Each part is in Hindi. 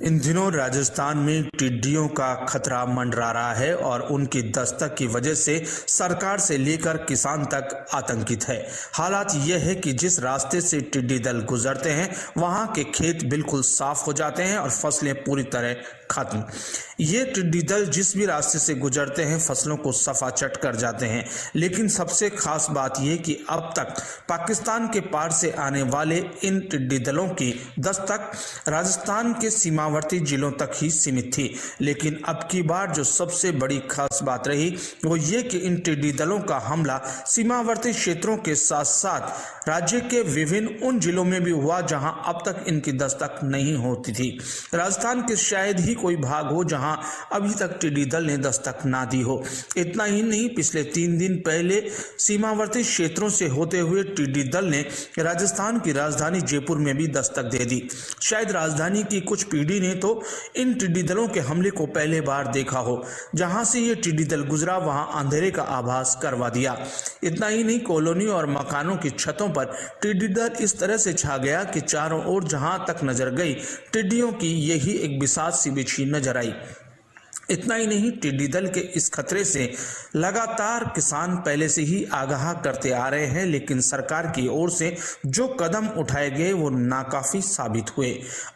इन दिनों राजस्थान में टिड्डियों का खतरा मंडरा रहा है और उनकी दस्तक की वजह से सरकार से लेकर किसान तक आतंकित है। हालात यह है कि जिस रास्ते से टिड्डी दल गुजरते हैं वहां के खेत बिल्कुल साफ हो जाते हैं और फसलें पूरी तरह खत्म। ये टिड्डी दल जिस भी रास्ते से गुजरते हैं फसलों को सफाचट कर जाते हैं। लेकिन सबसे खास बात यह कि अब तक पाकिस्तान के पार से आने वाले इन टिड्डी दलों की दस्तक राजस्थान के सीमावर्ती जिलों तक ही सीमित थी। लेकिन अब की बार जो सबसे बड़ी खास बात रही वो ये कि इन टिड्डी दलों का हमला सीमावर्ती क्षेत्रों के साथ साथ राज्य के विभिन्न उन जिलों में भी हुआ जहां अब तक इनकी दस्तक नहीं होती थी। राजस्थान के शायद ही कोई भाग हो जहां अभी तक टिड्डी दल ने दस्तक ना दी हो। इतना ही नहीं, पिछले 3 दिन पहले सीमावर्ती क्षेत्रों से होते हुए टिड्डी दल ने राजस्थान की राजधानी जयपुर में भी दस्तक दे दी। शायद राजधानी की कुछ पीढ़ी ने तो इन टिड्डी दलों के हमले को पहले बार देखा हो। जहां से ये टिड्डी दल गुजरा वहां अंधेरे का आभास करवा दिया। इतना ही नहीं, कॉलोनी और मकानों की छतों पर टिड्डी दल इस तरह से छा गया कि चारों ओर जहां तक नजर गई टिड्डियों की यही एक बिसात सी बिछी नजर आई। इतना ही नहीं, टिड्डी दल के इस खतरे से लगातार किसान पहले से ही आगाह करते आ रहे हैं, लेकिन सरकार की ओर से जो कदम उठाए गए वो नाकाफी साबित हुए।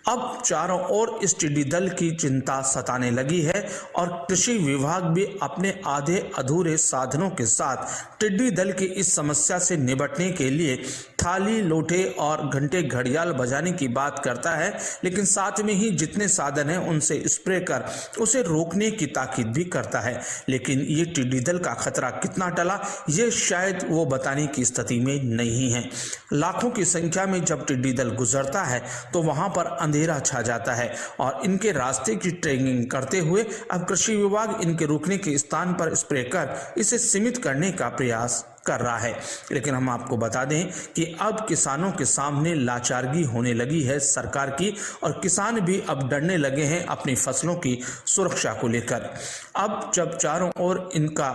अब चारों ओर इस टिड्डी दल की चिंता सताने लगी है और कृषि विभाग भी अपने आधे अधूरे साधनों के साथ टिड्डी दल की इस समस्या से निपटने के लिए थाली, लोटे और घंटे घड़ियाल बजाने की बात करता है, लेकिन साथ में ही जितने साधन हैं उनसे स्प्रे कर उसे रोकने की ताकीद भी करता है। लेकिन ये टिड्डी दल का खतरा कितना टला ये शायद वो बताने की स्थिति में नहीं है। लाखों की संख्या में जब टिड्डी दल गुजरता है तो वहां पर अंधेरा छा जाता है और इनके रास्ते की ट्रेनिंग करते हुए अब कृषि विभाग इनके रुकने के स्थान पर स्प्रे कर इसे सीमित करने का प्रयास कर रहा है। लेकिन हम आपको बता दें कि अब किसानों के सामने लाचारगी होने लगी है सरकार की और किसान भी अब डरने लगे हैं अपनी फसलों की सुरक्षा को लेकर। अब जब चारों ओर इनका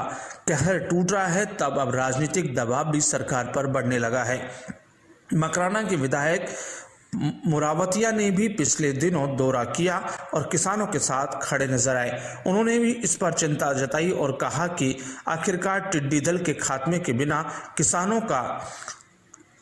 कहर टूट रहा है तब अब राजनीतिक दबाव भी सरकार पर बढ़ने लगा है। मकराना के विधायक मुरावतिया ने भी पिछले दिनों दौरा किया और किसानों के साथ खड़े नजर आए। उन्होंने भी इस पर चिंता जताई और कहा कि आखिरकार टिड्डी दल के खात्मे के बिना किसानों का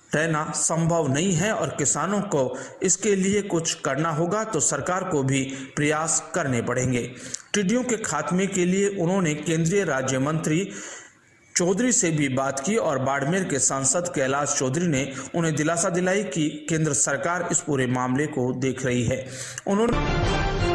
रहना संभव नहीं है और किसानों को इसके लिए कुछ करना होगा तो सरकार को भी प्रयास करने पड़ेंगे। टिड्डियों के खात्मे के लिए उन्होंने केंद्रीय राज्य मंत्री चौधरी से भी बात की और बाड़मेर के सांसद कैलाश चौधरी ने उन्हें दिलासा दिलाई कि केंद्र सरकार इस पूरे मामले को देख रही है। उन्होंने